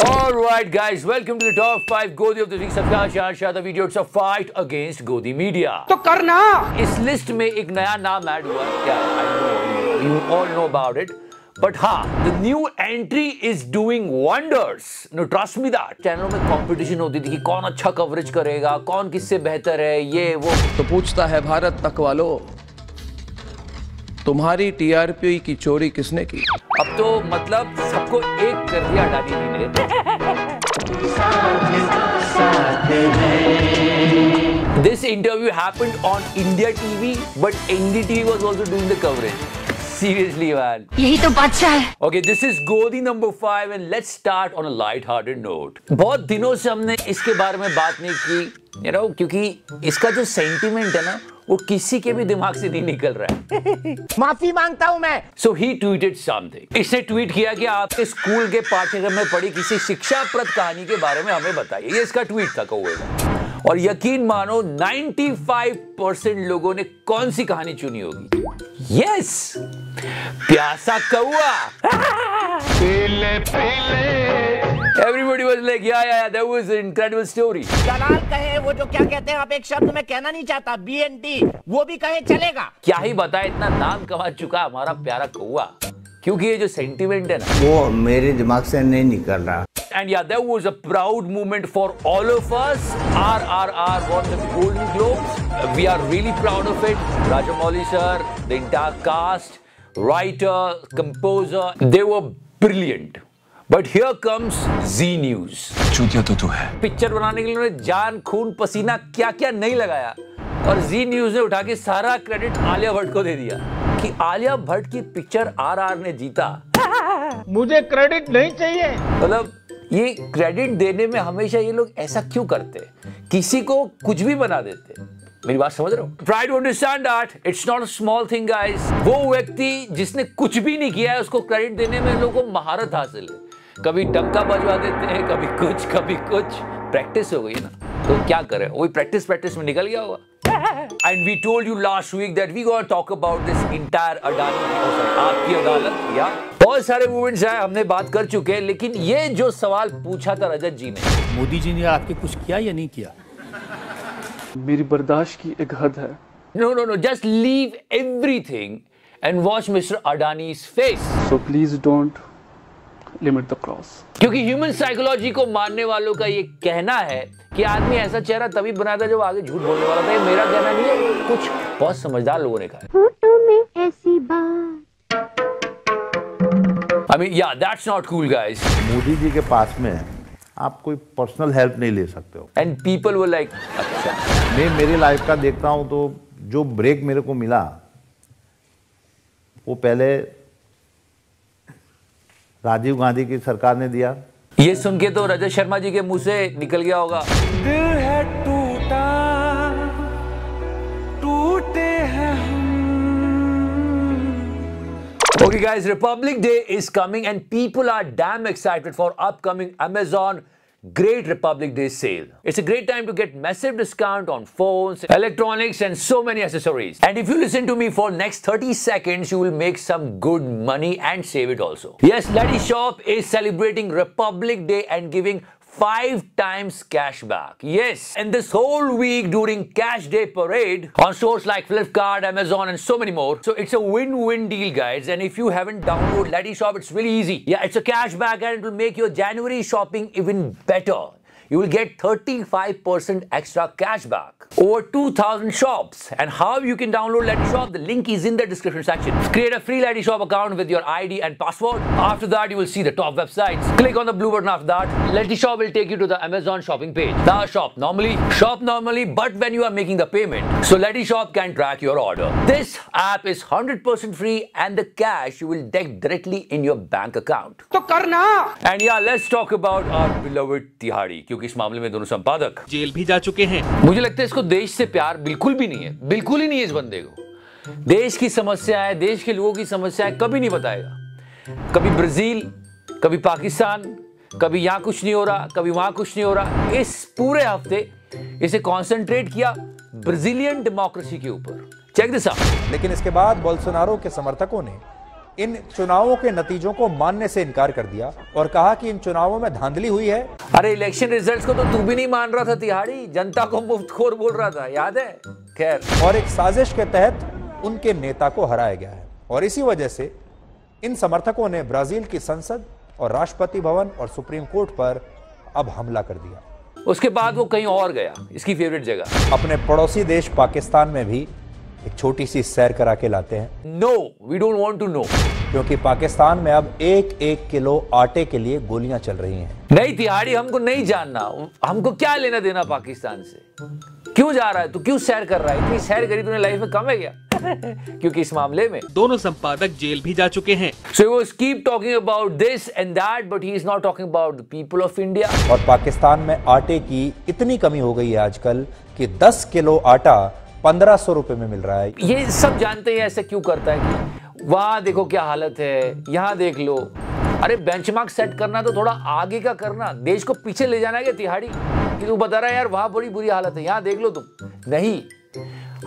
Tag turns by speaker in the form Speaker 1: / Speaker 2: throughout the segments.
Speaker 1: Alright guys, welcome to the top 5 Godi of the week. सबका Shah the video. It's a fight against Godi media.
Speaker 2: तो करना
Speaker 1: इस list में एक नया नाम ऐड हुआ है क्या? I know you all know about it. But हाँ, the new entry is doing wonders. No, trust me that. चैनलों में कंपटीशन होती थी कि कौन अच्छा कवरेज करेगा, कौन किससे बेहतर है, ये वो.
Speaker 3: तो पूछता है भारत तक वालों, तुम्हारी टीआरपी की चोरी किसने की?
Speaker 1: अब तो मतलब सबको एक कर दिया अडानी जी ने. This interview happened on India TV, but NDTV was also doing the coverage. Seriously, man.
Speaker 4: यही तो बादशाह है.
Speaker 1: Okay, this is Godi number 5 and let's start on a light-hearted note. बहुत दिनों से हमने इसके बारे में बात नहीं की, क्योंकि इसका जो सेंटीमेंट है ना, वो किसी के भी दिमाग से नहीं निकल रहा है.
Speaker 2: माफी मांगता हूं मैं.
Speaker 1: So he tweeted something. इसने ट्वीट किया कि आपके स्कूल के पाठ्यक्रम में पढ़ी किसी शिक्षाप्रद कहानी के बारे में हमें बताइए. ये इसका ट्वीट था कौवे का. और यकीन मानो 95% लोगों ने कौन सी कहानी चुनी होगी? Yes, प्यासा कौवा. Everybody was like, yeah, that was an incredible story.
Speaker 2: दलाल कहे वो जो क्या कहते हैं, आप एक शब्द में कहना नहीं चाहता, BNT, वो भी कहे चलेगा.
Speaker 1: क्या ही बताए, इतना नाम कमा चुका हमारा प्यारा कौवा. क्योंकि ये जो सेंटीमेंट है ना,
Speaker 5: वो मेरे दिमाग से नहीं निकल रहा.
Speaker 1: And yeah, that was a proud moment for all of us. RRR won the Golden Globes. We are really proud of it. Rajamouli sir, the entire cast, writer, composer, they were brilliant. But here comes Z News.
Speaker 3: चूतिया तो तू है.
Speaker 1: Picture बनाने के लिए उन्होंने जान, खून, पसीना क्या नहीं लगाया. और Z News ने उठा के सारा क्रेडिट आलिया भट्ट को दे दिया कि आलिया भट्ट की पिक्चर RRR ने जीता.
Speaker 2: मुझे क्रेडिट नहीं चाहिए.
Speaker 1: मतलब ये क्रेडिट देने में हमेशा ये लोग ऐसा क्यों करते हैं? किसी को कुछ भी बना देते हैं. मेरी बात समझ रहे हो? Try to understand that it's not a small thing, guys. वो व्यक्ति जिसने कुछ भी नहीं किया है, उसको क्रेडिट देने में लोगों को महारत हासिल है. कभी डंका बजवा देते हैं, कभी कुछ प्रैक्टिस हो गई ना, तो क्या करें, वही प्रैक्टिस में निकल गया होगा. And we told you last week that we gonna talk about this entire Adani, आपकी अदालत, या बहुत सारे मूवमेंट्स हैं, हमने बात कर चुके हैं. लेकिन ये जो सवाल पूछा था रजत जी ने,
Speaker 6: मोदी जी ने आपके कुछ किया या नहीं किया?
Speaker 7: मेरी बर्दाश्त की एक हद है.
Speaker 1: No, just leave everything and watch Mr. Adani's face.
Speaker 7: So please don't limit the cross.
Speaker 1: क्योंकि ह्यूमन साइकोलॉजी को मानने वालों का ये कहना है कि आदमी ऐसा चेहरा तभी बनाता है जब आगे झूठ बोलने वाला था. ये मेरा कहना नहीं है, कुछ बहुत समझदार लोगों ने कहा.
Speaker 4: फोटो में ऐसी बात.
Speaker 1: I mean, yeah, that's not cool, guys.
Speaker 5: Modi ji के पास में आप कोई पर्सनल हेल्प नहीं ले सकते हो.
Speaker 1: And people were like, अच्छा.
Speaker 5: मैं मेरी लाइफ का देखता हूँ तो जो ब्रेक मेरे को मिला वो पहले राजीव गांधी की सरकार ने दिया.
Speaker 1: ये सुन के तो रजत शर्मा जी के मुंह से निकल गया होगा, दिल है टूटा, टूटे हैं हम. Okay guys, Republic Day is coming and people are damn excited for upcoming Amazon Great Republic Day sale. It's a great time to get massive discount on phones, electronics and so many accessories. And if you listen to me for next 30 seconds, you will make some good money and save it also. Yes, Lady Shop is celebrating Republic Day and giving 5 times cashback. Yes, and this whole week during Cash Day parade on stores like Flipkart, Amazon and so many more. So it's a win-win deal, guys. And if you haven't downloaded Lady Shop, it's really easy. Yeah, it's a cashback and it will make your January shopping even better. You will get 35% extra cashback. Over 2,000 shops. And how you can download Lady Shop, the link is in the description section. Create a free Lady Shop account with your ID and password. After that, you will see the top websites. Click on the blue button after that. Lady Shop will take you to the Amazon shopping page. Now shop normally, but when you are making the payment, so Lady Shop can track your order. This app is 100% free and the cash you will take directly in your bank account.
Speaker 2: तो करना.
Speaker 1: And yeah, let's talk about our beloved Tihari. क्योंकि इस मामले में दोनों संपादक
Speaker 6: jail भी जा चुके हैं.
Speaker 1: मुझे लगता है इसको देश से प्यार बिल्कुल भी नहीं है, बिल्कुल ही नहीं है. इस बंदे को देश की समस्या है, देश के लोगों की समस्या है, कभी नहीं बताएगा. कभी ब्राजील, कभी पाकिस्तान, कभी यहाँ कुछ नहीं हो रहा, कभी वहां कुछ नहीं हो रहा. इस पूरे हफ्ते इसे कॉन्सेंट्रेट किया ब्राजीलियन डेमोक्रेसी के ऊपर. Check this out.
Speaker 8: लेकिन इसके बाद बोल्सोनारो के समर्थकों ने इन चुनावों के नतीजों को मानने से इनकार कर दिया और कहा कि इन चुनावों में धांधली हुई है।
Speaker 1: अरे इलेक्शन रिजल्ट्स को तो तू भी नहीं मान रहा था तिहाड़ी, जनता को मुफ्तखोर बोल रहा था, याद है? खैर,
Speaker 8: और एक साजिश के तहत उनके नेता को हराया गया है और इसी वजह से इन समर्थकों ने ब्राजील की संसद और राष्ट्रपति भवन और सुप्रीम कोर्ट पर अब हमला कर दिया।
Speaker 1: उसके बाद वो कहीं और गया, इसकी फेवरेट जगह।
Speaker 8: अपने पड़ोसी देश पाकिस्तान में भी एक छोटी सी सैर करा के लाते हैं।
Speaker 1: No, we don't want to know.
Speaker 8: क्योंकि पाकिस्तान में अब 1-1 किलो आटे के लिए गोलियां चल रही हैं।
Speaker 1: नहीं तिहाड़ी, हमको नहीं जानना, हमको क्या लेना देना पाकिस्तान से। क्यों जा रहा है तू, क्यों सैर कर रहा है? इतनी सैर करी तूने लाइफ में कम है क्या? क्योंकि इस मामले में
Speaker 6: दोनों संपादक जेल भी जा चुके हैं।
Speaker 1: So he was keep talking about this and that, but he is not talking about the people of India.
Speaker 8: और पाकिस्तान में आटे की इतनी कमी हो गई है आजकल कि 10 किलो आटा 1500 रुपए में मिल रहा है।
Speaker 1: ये सब जानते हैं ऐसे क्यों करता है कि वहां देखो क्या हालत है, यहाँ देख लो। अरे बेंचमार्क सेट करना तो थोड़ा आगे का करना, देश को पीछे ले जाना है क्या तिहाड़ी? कि तू बता रहा है यार वहां बड़ी बुरी हालत है, यहाँ देख लो तुम। नहीं,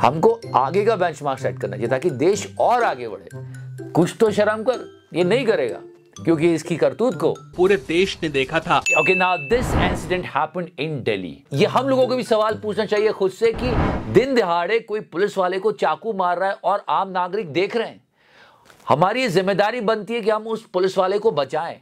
Speaker 1: हमको आगे का बेंचमार्क सेट करना चाहिए ताकि देश और आगे बढ़े। कुछ तो शर्म कर, ये नहीं करेगा क्योंकि इसकी करतूत को
Speaker 6: पूरे देश ने देखा था।
Speaker 1: Okay, now this incident happened in Delhi. ये हम लोगों को भी सवाल पूछना चाहिए खुद से कि दिन दिहाड़े कोई पुलिस वाले को चाकू मार रहा है और आम नागरिक देख रहे हैं। हमारी ये जिम्मेदारी बनती है कि हम उस पुलिस वाले को बचाएं।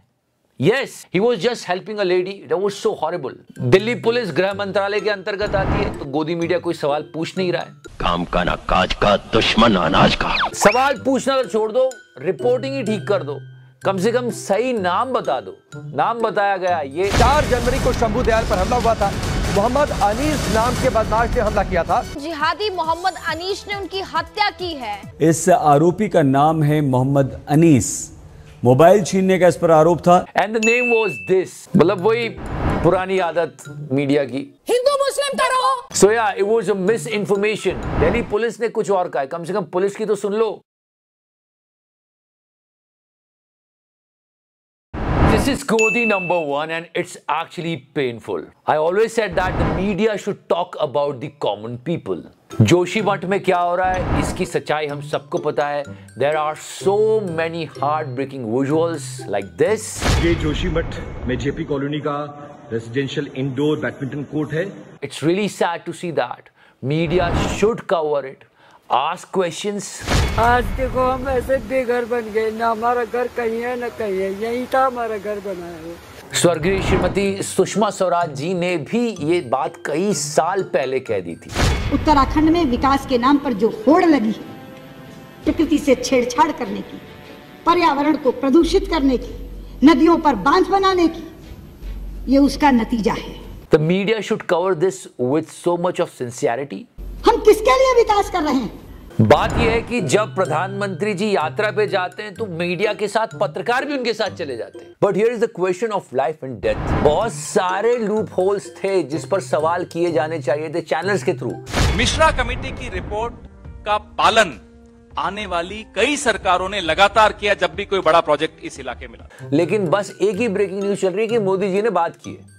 Speaker 1: Yes, he was just helping a lady. That was so horrible. Delhi police गृह मंत्रालय के अंतर्गत आती है, तो गोदी मीडिया कोई सवाल पूछ नहीं रहा है।
Speaker 9: काम का ना काज का, दुश्मन अनाज का।
Speaker 1: सवाल पूछना तो छोड़ दो, रिपोर्टिंग ही ठीक कर दो। कम से कम सही नाम बता दो। नाम बताया गया, ये
Speaker 10: 4 जनवरी को शंभू दयाल पर हमला हुआ था। मोहम्मद अनीस नाम के बदमाश ने हमला किया था।
Speaker 11: जिहादी मोहम्मद अनीस ने उनकी हत्या की है।
Speaker 12: इस आरोपी का नाम है मोहम्मद अनीस। मोबाइल छीनने का इस पर आरोप था।
Speaker 1: And the name was this, मतलब वही पुरानी आदत मीडिया की,
Speaker 11: हिंदू मुस्लिम करो।
Speaker 1: सो या it was a miss information. Delhi police ने कुछ और कहा है, कम से कम पुलिस की तो सुन लो। This is Godi number 1 and it's actually painful. I always said that the media should talk about the common people. Joshimath में क्या हो रहा है इसकी सच्चाई हम सबको पता है। There are so many heartbreaking visuals like this.
Speaker 13: ये जोशीमठ में जेपी कॉलोनी का रेजिडेंशियल इंडोर बैडमिंटन कोर्ट है।
Speaker 1: It's really sad to see that. Media should cover it. Ask questions.
Speaker 14: आज देखो हम ऐसे बेघर बन गए, ना हमारा घर कहीं है ना कहीं है, यही था हमारा घर बनाया है।
Speaker 1: स्वर्गीय श्रीमती सुषमा स्वराज जी ने भी ये बात कई साल पहले कह दी थी।
Speaker 15: उत्तराखंड में विकास के नाम पर जो होड़ लगी है, प्रकृति से छेड़छाड़ करने की, पर्यावरण को प्रदूषित करने की, नदियों पर बांध बनाने की, ये उसका नतीजा है।
Speaker 1: The media should cover this with so much of sincerity.
Speaker 15: हम किसके लिए विकास कर रहे हैं?
Speaker 1: बात यह है कि जब प्रधानमंत्री जी यात्रा पे जाते हैं तो मीडिया के साथ पत्रकार भी उनके साथ चले जाते हैं। But here is the question of life and death. बहुत सारे लूप होल्स थे जिस पर सवाल किए जाने चाहिए थे चैनल्स के थ्रू।
Speaker 16: मिश्रा कमेटी की रिपोर्ट का पालन आने वाली कई सरकारों ने लगातार किया जब भी कोई बड़ा प्रोजेक्ट इस इलाके में मिला।
Speaker 1: लेकिन बस एक ही ब्रेकिंग न्यूज चल रही है कि मोदी जी ने बात की है।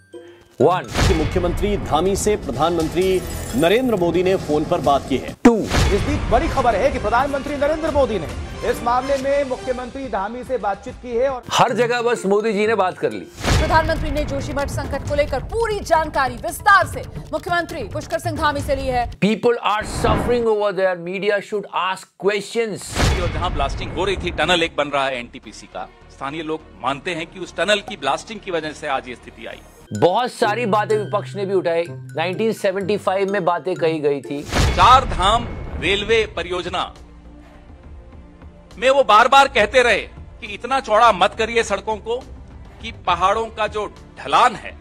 Speaker 1: 1
Speaker 17: मुख्यमंत्री धामी से प्रधानमंत्री नरेंद्र मोदी ने फोन पर बात की है।
Speaker 1: 2
Speaker 10: इस बीच बड़ी खबर है कि प्रधानमंत्री नरेंद्र मोदी ने इस मामले में मुख्यमंत्री धामी से बातचीत की है और
Speaker 1: हर जगह बस मोदी जी ने बात कर ली।
Speaker 11: प्रधानमंत्री ने जोशीमठ संकट को लेकर पूरी जानकारी विस्तार से मुख्यमंत्री पुष्कर सिंह धामी से ली है।
Speaker 1: People are suffering over there. Media should ask questions.
Speaker 16: और जहां ब्लास्टिंग हो रही थी, टनल एक बन रहा है एनटीपीसी का। स्थानीय लोग मानते हैं कि उस टनल की ब्लास्टिंग की वजह से आज ये स्थिति आई।
Speaker 1: बहुत सारी बातें विपक्ष ने भी उठाई। 1975 में बातें कही गई थी।
Speaker 16: 4 धाम रेलवे परियोजना में वो बार बार कहते रहे कि इतना चौड़ा मत करिए सड़कों को कि पहाड़ों का जो ढलान है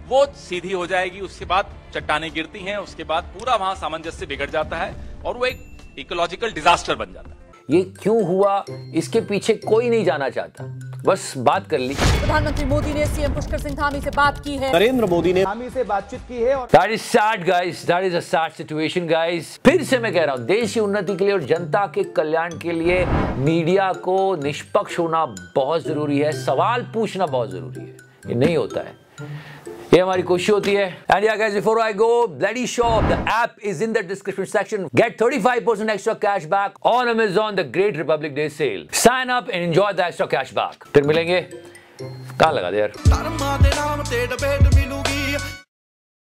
Speaker 16: वो सीधी हो जाएगी, उसके बाद चट्टानें गिरती हैं, उसके बाद पूरा वहां सामंजस्य बिगड़ जाता है और वो एक इकोलॉजिकल डिजास्टर बन जाता है।
Speaker 1: ये क्यों हुआ इसके पीछे कोई नहीं जाना चाहता, बस बात कर ली।
Speaker 11: प्रधानमंत्री मोदी ने सीएम पुष्कर सिंह धामी से बात की है।
Speaker 17: नरेंद्र मोदी ने
Speaker 10: धामी से बातचीत की है और
Speaker 1: That is sad guys, that is a sad situation guys। फिर से मैं कह रहा हूं, देश की उन्नति के लिए और जनता के कल्याण के लिए मीडिया को निष्पक्ष होना बहुत जरूरी है, सवाल पूछना बहुत जरूरी है। ये नहीं होता है। ये हमारी कोशिश होती है। And yeah guys, before I go, bloody shop, the app is in the description section. Get 35% extra cashback on Amazon the great Republic Day sale. Sign up and enjoy the extra cashback. फिर मिलेंगे। कहां लगा दे यार।